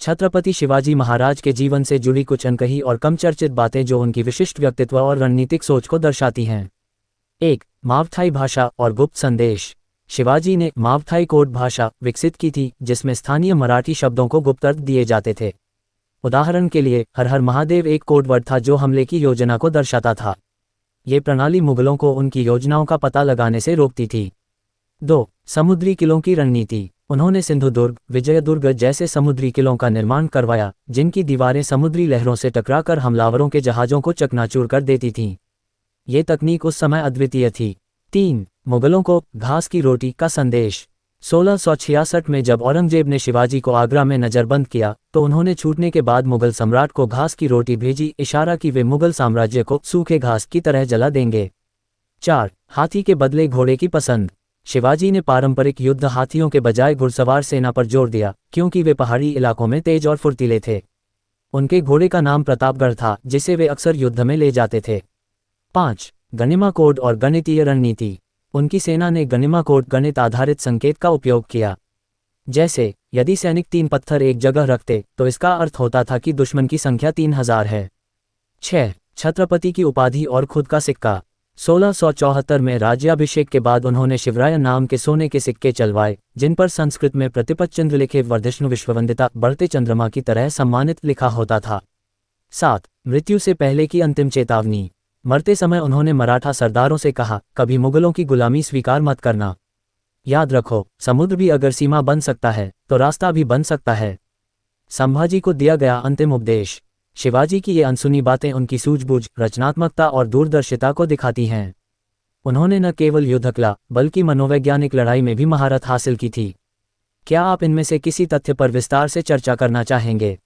छत्रपति शिवाजी महाराज के जीवन से जुड़ी कुछ अनकही और कम चर्चित बातें जो उनकी विशिष्ट व्यक्तित्व और रणनीतिक सोच को दर्शाती हैं। 1. मावथाई भाषा और गुप्त संदेश। शिवाजी ने मावथाई कोड भाषा विकसित की थी, जिसमें स्थानीय मराठी शब्दों को गुप्त अर्थ दिए जाते थे। उदाहरण के लिए हर हर महादेव एक कोड वर्ड था जो हमले की योजना को दर्शाता था। ये प्रणाली मुगलों को उनकी योजनाओं का पता लगाने से रोकती थी। 2. समुद्री किलों की रणनीति। उन्होंने सिंधुदुर्ग, विजयदुर्ग जैसे समुद्री किलों का निर्माण करवाया, जिनकी दीवारें समुद्री लहरों से टकराकर हमलावरों के जहाज़ों को चकनाचूर कर देती थीं। ये तकनीक उस समय अद्वितीय थी। 3. मुगलों को घास की रोटी का संदेश। 1666 में जब औरंगजेब ने शिवाजी को आगरा में नज़रबंद किया तो उन्होंने छूटने के बाद मुगल सम्राट को घास की रोटी भेजी, इशारा कि वे मुगल साम्राज्य को सूखे घास की तरह जला देंगे। 4. हाथी के बदले घोड़े की पसंद। शिवाजी ने पारंपरिक युद्ध हाथियों के बजाय घुड़सवार सेना पर जोर दिया, क्योंकि वे पहाड़ी इलाकों में तेज और फुर्तीले थे। उनके घोड़े का नाम प्रतापगढ़ था, जिसे वे अक्सर युद्ध में ले जाते थे। 5. गनिमा कोड और गणितीय रणनीति। उनकी सेना ने गनिमा कोड गणित आधारित संकेत का उपयोग किया। जैसे यदि सैनिक 3 पत्थर एक जगह रखते तो इसका अर्थ होता था कि दुश्मन की संख्या 3000 है। 6. छत्रपति की उपाधि और खुद का सिक्का। 1674 में राज्याभिषेक के बाद उन्होंने शिवराय नाम के सोने के सिक्के चलवाए, जिन पर संस्कृत में प्रतिपत चंद्र लिखे वर्धिष्णु विश्ववंदिता बढ़ते चंद्रमा की तरह सम्मानित लिखा होता था। 7. मृत्यु से पहले की अंतिम चेतावनी। मरते समय उन्होंने मराठा सरदारों से कहा, कभी मुगलों की गुलामी स्वीकार मत करना। याद रखो, समुद्र भी अगर सीमा बन सकता है तो रास्ता भी बन सकता है। संभाजी को दिया गया अंतिम उपदेश। शिवाजी की ये अनसुनी बातें उनकी सूझबूझ, रचनात्मकता और दूरदर्शिता को दिखाती हैं। उन्होंने न केवल युद्ध कला बल्कि मनोवैज्ञानिक लड़ाई में भी महारत हासिल की थी। क्या आप इनमें से किसी तथ्य पर विस्तार से चर्चा करना चाहेंगे?